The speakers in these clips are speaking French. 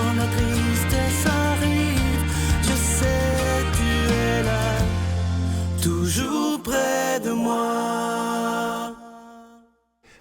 quand la tristesse arrive, je sais tu es là, toujours près de moi.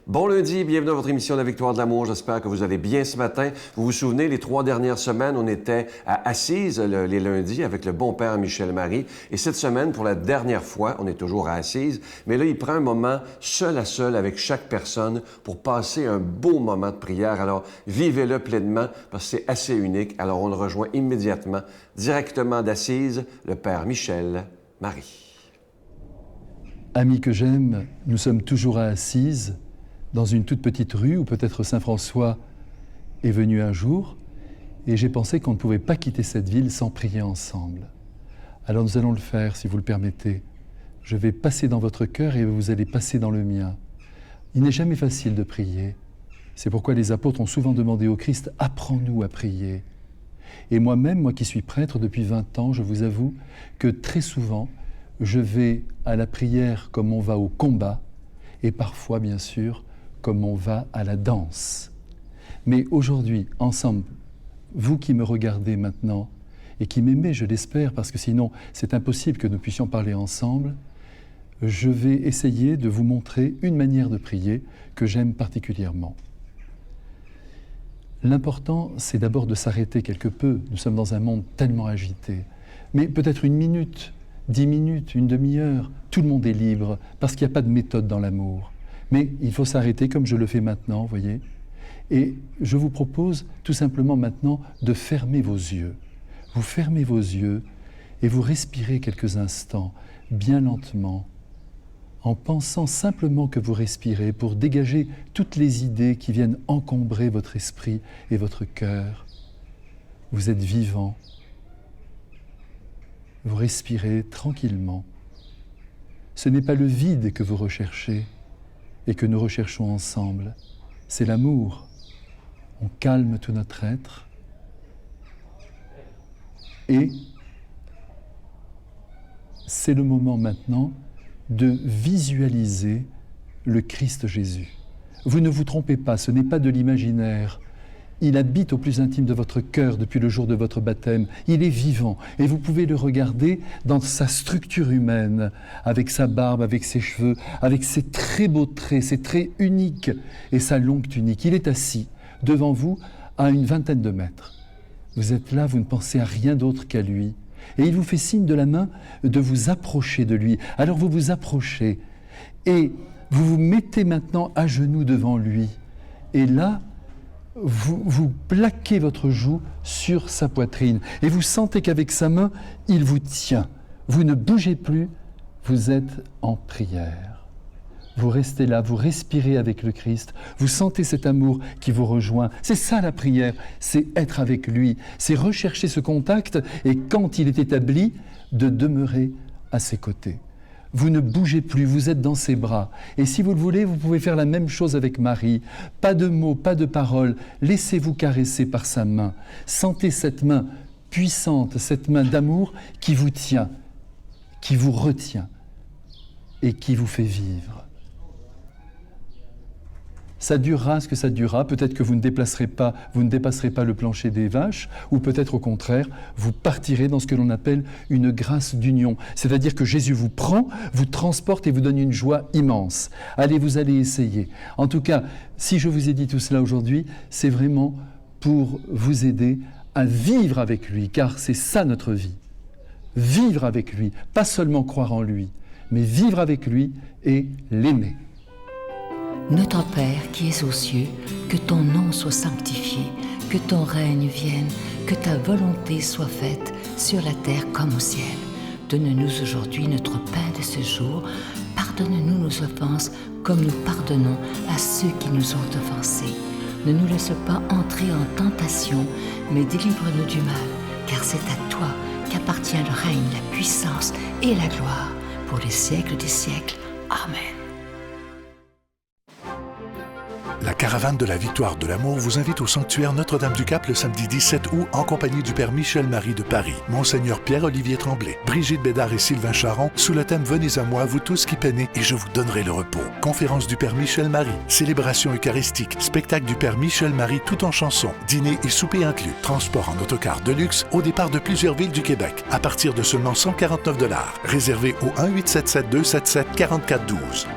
Bon lundi, bienvenue à votre émission La Victoire de l'amour. J'espère que vous allez bien ce matin. Vous vous souvenez, les 3 dernières semaines, on était à Assise les lundis avec le bon père Michel Marie. Et cette semaine, pour la dernière fois, on est toujours à Assise, mais là, il prend un moment seul à seul avec chaque personne pour passer un beau moment de prière. Alors, vivez-le pleinement parce que c'est assez unique. Alors, on le rejoint immédiatement, directement d'Assise, le père Michel Marie. Amis que j'aime, nous sommes toujours à Assise, dans une toute petite rue où peut-être Saint François est venu un jour, et j'ai pensé qu'on ne pouvait pas quitter cette ville sans prier ensemble. Alors nous allons le faire, si vous le permettez. Je vais passer dans votre cœur et vous allez passer dans le mien. Il n'est jamais facile de prier. C'est pourquoi les apôtres ont souvent demandé au Christ « Apprends-nous à prier ». Et moi-même, moi qui suis prêtre depuis 20 ans, je vous avoue que très souvent, je vais à la prière comme on va au combat, et parfois, bien sûr, comme on va à la danse. Mais aujourd'hui, ensemble, vous qui me regardez maintenant et qui m'aimez, je l'espère, parce que sinon c'est impossible que nous puissions parler ensemble, je vais essayer de vous montrer une manière de prier que j'aime particulièrement. L'important, c'est d'abord de s'arrêter quelque peu. Nous sommes dans un monde tellement agité. Mais peut-être 1 minute, 10 minutes, 1 demi-heure, tout le monde est libre, parce qu'il n'y a pas de méthode dans l'amour. Mais il faut s'arrêter comme je le fais maintenant, voyez. Et je vous propose tout simplement maintenant de fermer vos yeux. Vous fermez vos yeux et vous respirez quelques instants, bien lentement, en pensant simplement que vous respirez pour dégager toutes les idées qui viennent encombrer votre esprit et votre cœur. Vous êtes vivant. Vous respirez tranquillement. Ce n'est pas le vide que vous recherchez et que nous recherchons ensemble, c'est l'amour. On calme tout notre être et c'est le moment maintenant de visualiser le Christ Jésus. Vous ne vous trompez pas, ce n'est pas de l'imaginaire. Il habite au plus intime de votre cœur depuis le jour de votre baptême. Il est vivant et vous pouvez le regarder dans sa structure humaine, avec sa barbe, avec ses cheveux, avec ses très beaux traits, ses traits uniques et sa longue tunique. Il est assis devant vous à une 20aine de mètres. Vous êtes là, vous ne pensez à rien d'autre qu'à lui. Et il vous fait signe de la main de vous approcher de lui. Alors vous vous approchez et vous vous mettez maintenant à genoux devant lui. Et là, vous plaquez votre joue sur sa poitrine et vous sentez qu'avec sa main, il vous tient. Vous ne bougez plus, vous êtes en prière. Vous restez là, vous respirez avec le Christ, vous sentez cet amour qui vous rejoint. C'est ça la prière, c'est être avec lui, c'est rechercher ce contact et quand il est établi, de demeurer à ses côtés. Vous ne bougez plus, vous êtes dans ses bras. Et si vous le voulez, vous pouvez faire la même chose avec Marie. Pas de mots, pas de paroles. Laissez-vous caresser par sa main. Sentez cette main puissante, cette main d'amour qui vous tient, qui vous retient et qui vous fait vivre. Ça durera ce que ça durera, peut-être que vous ne dépasserez pas le plancher des vaches, ou peut-être au contraire, vous partirez dans ce que l'on appelle une grâce d'union. C'est-à-dire que Jésus vous prend, vous transporte et vous donne une joie immense. Allez, vous allez essayer. En tout cas, si je vous ai dit tout cela aujourd'hui, c'est vraiment pour vous aider à vivre avec lui, car c'est ça notre vie. Vivre avec lui, pas seulement croire en lui, mais vivre avec lui et l'aimer. Notre Père qui es aux cieux, que ton nom soit sanctifié, que ton règne vienne, que ta volonté soit faite sur la terre comme au ciel. Donne-nous aujourd'hui notre pain de ce jour. Pardonne-nous nos offenses comme nous pardonnons à ceux qui nous ont offensés. Ne nous laisse pas entrer en tentation, mais délivre-nous du mal, car c'est à toi qu'appartient le règne, la puissance et la gloire pour les siècles des siècles. Amen. La caravane de la Victoire de l'amour vous invite au sanctuaire Notre-Dame-du-Cap le samedi 17 août en compagnie du Père Michel-Marie de Paris, Monseigneur Pierre-Olivier Tremblay, Brigitte Bédard et Sylvain Charon sous le thème « Venez à moi, vous tous qui peinez, et je vous donnerai le repos ». Conférence du Père Michel-Marie, célébration eucharistique, spectacle du Père Michel-Marie tout en chansons, dîner et souper inclus, transport en autocar de luxe au départ de plusieurs villes du Québec à partir de seulement 149 $. Réservé au 1-877-277-4412.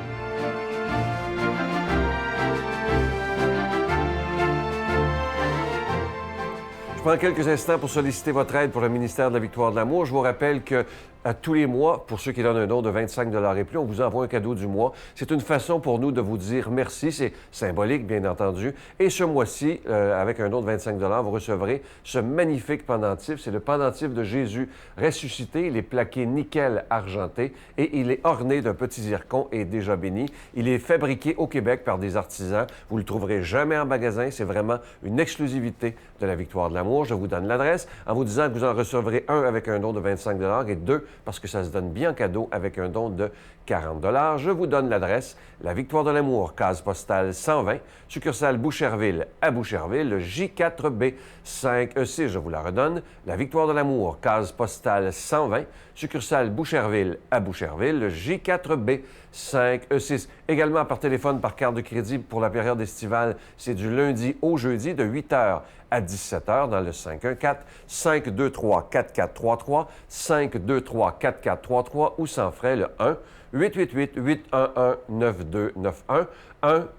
Je prends quelques instants pour solliciter votre aide pour le ministère de la Victoire de l'amour. Je vous rappelle que à tous les mois, pour ceux qui donnent un don de 25 $ et plus, on vous envoie un cadeau du mois. C'est une façon pour nous de vous dire merci. C'est symbolique, bien entendu. Et ce mois-ci, avec un don de 25 $, vous recevrez ce magnifique pendentif. C'est le pendentif de Jésus ressuscité. Il est plaqué nickel argenté et il est orné d'un petit zircon et déjà béni. Il est fabriqué au Québec par des artisans. Vous le trouverez jamais en magasin. C'est vraiment une exclusivité de la Victoire de l'amour. Je vous donne l'adresse en vous disant que vous en recevrez un avec un don de 25 $ et deux parce que ça se donne bien cadeau avec un don de 40 $. Je vous donne l'adresse, la Victoire de l'amour, case postale 120, succursale Boucherville à Boucherville, le J4B 5E6, je vous la redonne, la Victoire de l'amour, case postale 120, succursale Boucherville à Boucherville, le J4B 5E6. Également par téléphone, par carte de crédit pour la période estivale, c'est du lundi au jeudi de 8h à 17h dans le 514-523-4433, 523-4433 ou sans frais le 1-888-811-9291,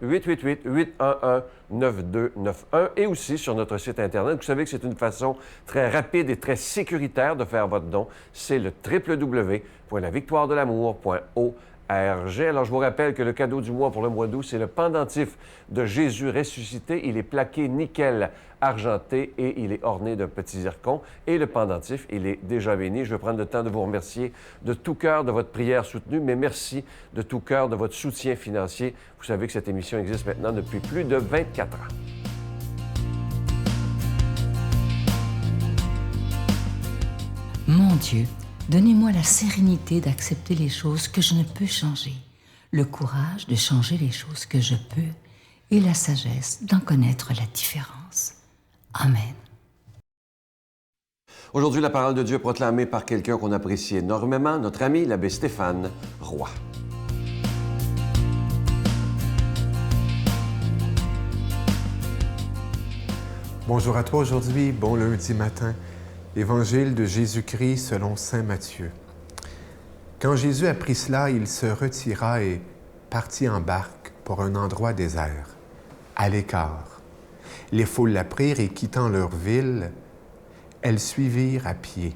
1-888-811-9291 et aussi sur notre site Internet. Vous savez que c'est une façon très rapide et très sécuritaire de faire votre don. C'est le www.lavictoiredelamour.org. Alors, je vous rappelle que le cadeau du mois pour le mois d'août, c'est le pendentif de Jésus ressuscité. Il est plaqué nickel argenté et il est orné d'un petit zircon. Et le pendentif, il est déjà béni. Je veux prendre le temps de vous remercier de tout cœur de votre prière soutenue, mais merci de tout cœur de votre soutien financier. Vous savez que cette émission existe maintenant depuis plus de 24 ans. Mon Dieu, donnez-moi la sérénité d'accepter les choses que je ne peux changer, le courage de changer les choses que je peux et la sagesse d'en connaître la différence. Amen. Aujourd'hui, la parole de Dieu est proclamée par quelqu'un qu'on apprécie énormément, notre ami l'abbé Stéphane Roy. Bonjour à toi aujourd'hui, bon lundi matin. Évangile de Jésus-Christ selon saint Matthieu. Quand Jésus apprit cela, il se retira et partit en barque pour un endroit désert, à l'écart. Les foules l'apprirent et quittant leur ville, elles suivirent à pied.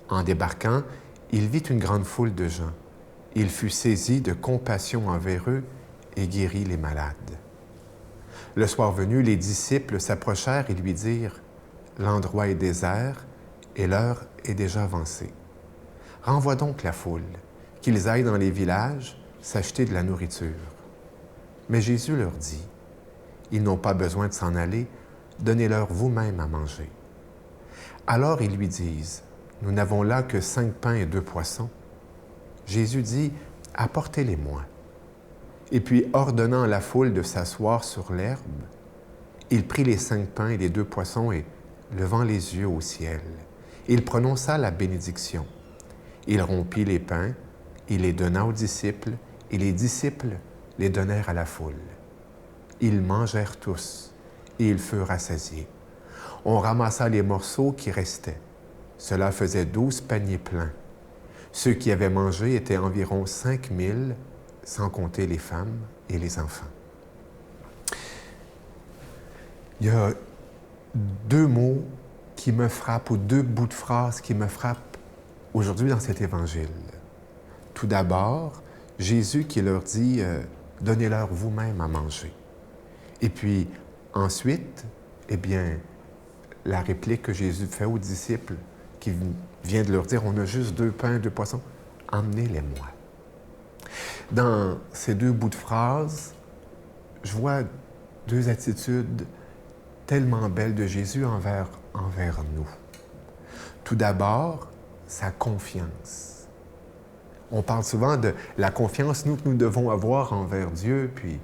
En débarquant, il vit une grande foule de gens. Il fut saisi de compassion envers eux et guérit les malades. Le soir venu, les disciples s'approchèrent et lui dirent « L'endroit est désert et l'heure est déjà avancée. Renvoie donc la foule, qu'ils aillent dans les villages s'acheter de la nourriture. » Mais Jésus leur dit « Ils n'ont pas besoin de s'en aller, donnez-leur vous-même à manger. » Alors ils lui disent « Nous n'avons là que 5 pains et 2 poissons. » Jésus dit « Apportez-les-moi. » Et puis, ordonnant à la foule de s'asseoir sur l'herbe, il prit les 5 pains et les 2 poissons et, levant les yeux au ciel, il prononça la bénédiction. Il rompit les pains, il les donna aux disciples, et les disciples les donnèrent à la foule. Ils mangèrent tous, et ils furent rassasiés. On ramassa les morceaux qui restaient. Cela faisait 12 paniers pleins. Ceux qui avaient mangé étaient environ 5 000, sans compter les femmes et les enfants. Il y a 2 mots qui me frappent, ou 2 bouts de phrases qui me frappent aujourd'hui dans cet évangile. Tout d'abord, Jésus qui leur dit « Donnez-leur vous-même à manger ». Et puis ensuite, eh bien, la réplique que Jésus fait aux disciples, qui vient de leur dire « On a juste 2 pains, 2 poissons, emmenez-les-moi ». Dans ces 2 bouts de phrases, je vois 2 attitudes tellement belles de Jésus envers nous. Tout d'abord, sa confiance. On parle souvent de la confiance, que nous devons avoir envers Dieu, puis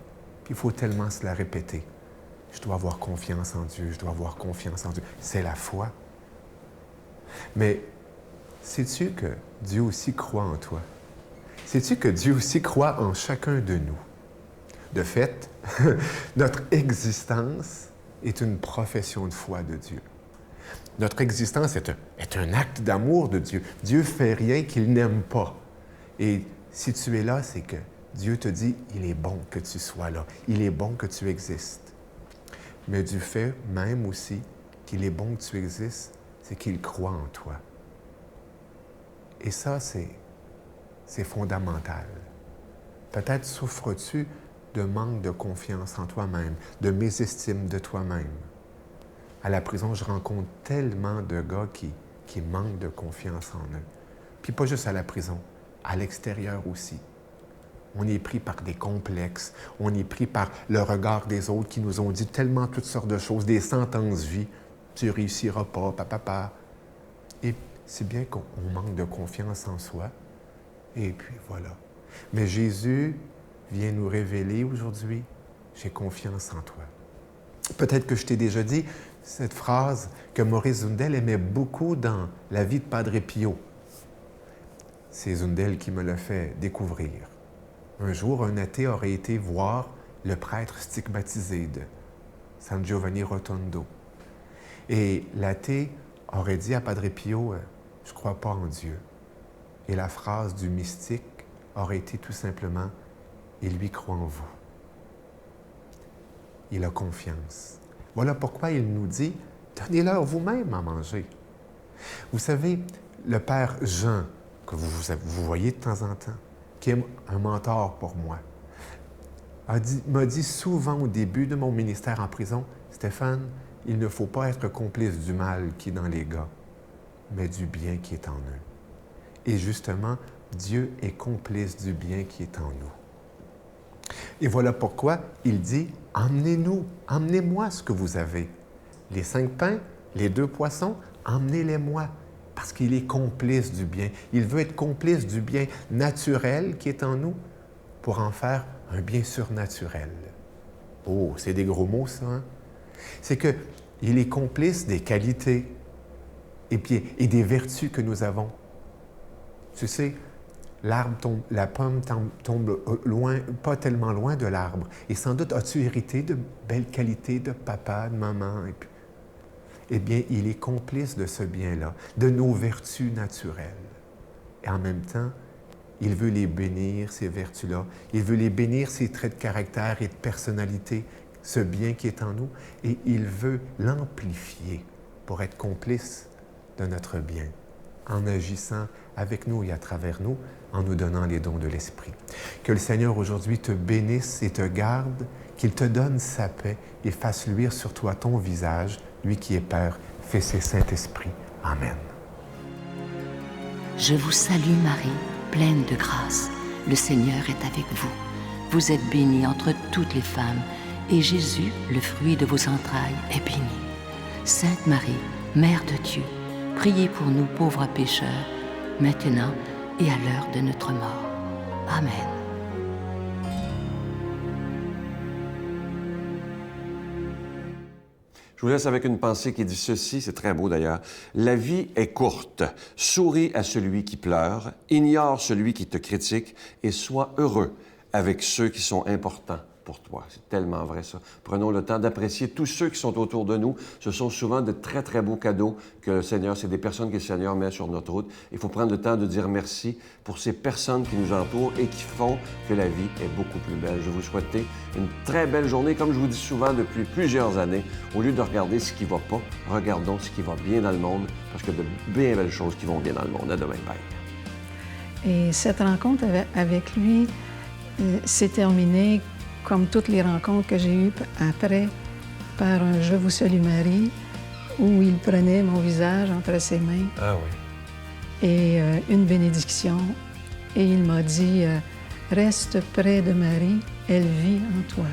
Puis il faut tellement se la répéter. Je dois avoir confiance en Dieu, je dois avoir confiance en Dieu. C'est la foi. Mais sais-tu que Dieu aussi croit en toi? Sais-tu que Dieu aussi croit en chacun de nous? De fait, notre existence est une profession de foi de Dieu. Notre existence est un acte d'amour de Dieu. Dieu ne fait rien qu'il n'aime pas. Et si tu es là, c'est que Dieu te dit, il est bon que tu sois là. Il est bon que tu existes. Mais du fait même aussi qu'il est bon que tu existes, c'est qu'il croit en toi. Et ça, c'est fondamental. Peut-être souffres-tu de manque de confiance en toi-même, de mésestime de toi-même. À la prison, je rencontre tellement de gars qui manquent de confiance en eux. Puis pas juste à la prison, à l'extérieur aussi. On est pris par des complexes, on est pris par le regard des autres qui nous ont dit tellement toutes sortes de choses, des sentences-vie. Tu réussiras pas, papa. Et c'est bien qu'on manque de confiance en soi. Et puis voilà. Mais Jésus vient nous révéler aujourd'hui, j'ai confiance en toi. Peut-être que je t'ai déjà dit cette phrase que Maurice Zundel aimait beaucoup dans La vie de Padre Pio. C'est Zundel qui me l'a fait découvrir. Un jour, un athée aurait été voir le prêtre stigmatisé de San Giovanni Rotondo. Et l'athée aurait dit à Padre Pio, « Je ne crois pas en Dieu. » Et la phrase du mystique aurait été tout simplement, « Il lui croit en vous. » Il a confiance. Voilà pourquoi il nous dit, « Donnez-leur vous-même à manger. » Vous savez, le père Jean, que vous voyez de temps en temps, qui est un mentor pour moi, m'a dit souvent au début de mon ministère en prison, « Stéphane, il ne faut pas être complice du mal qui est dans les gars, mais du bien qui est en eux. » Et justement, Dieu est complice du bien qui est en nous. Et voilà pourquoi il dit, « Emmenez-nous, emmenez-moi ce que vous avez. Les 5 pains, les 2 poissons, emmenez-les-moi. » Parce qu'il est complice du bien. Il veut être complice du bien naturel qui est en nous pour en faire un bien surnaturel. Oh, c'est des gros mots, ça, hein? C'est qu'il est complice des qualités et des vertus que nous avons. Tu sais, la pomme tombe loin, pas tellement loin de l'arbre. Et sans doute as-tu hérité de belles qualités de papa, de maman. Eh bien, il est complice de ce bien-là, de nos vertus naturelles. Et en même temps, il veut les bénir, ces vertus-là. Il veut les bénir, ces traits de caractère et de personnalité, ce bien qui est en nous. Et il veut l'amplifier pour être complice de notre bien, en agissant avec nous et à travers nous, en nous donnant les dons de l'Esprit. Que le Seigneur aujourd'hui te bénisse et te garde, qu'il te donne sa paix et fasse luire sur toi ton visage, lui qui est Père, Fils et Saint-Esprit. Amen. Je vous salue Marie, pleine de grâce. Le Seigneur est avec vous. Vous êtes bénie entre toutes les femmes, et Jésus, le fruit de vos entrailles, est béni. Sainte Marie, Mère de Dieu, priez pour nous pauvres pécheurs, maintenant et à l'heure de notre mort. Amen. Je vous laisse avec une pensée qui dit ceci, c'est très beau d'ailleurs. La vie est courte. Souris à celui qui pleure, ignore celui qui te critique et sois heureux avec ceux qui sont importants pour toi. C'est tellement vrai, ça. Prenons le temps d'apprécier tous ceux qui sont autour de nous. Ce sont souvent de très, très beaux cadeaux que le Seigneur, c'est des personnes que le Seigneur met sur notre route. Il faut prendre le temps de dire merci pour ces personnes qui nous entourent et qui font que la vie est beaucoup plus belle. Je vous souhaite une très belle journée. Comme je vous dis souvent depuis plusieurs années, au lieu de regarder ce qui ne va pas, regardons ce qui va bien dans le monde, parce que de bien belles choses qui vont bien dans le monde. À demain, bye. Et cette rencontre avec lui s'est terminée comme toutes les rencontres que j'ai eues après, par un « Je vous salue Marie », où il prenait mon visage entre ses mains. Ah oui. Et une bénédiction. Et il m'a dit « Reste près de Marie, elle vit en toi ».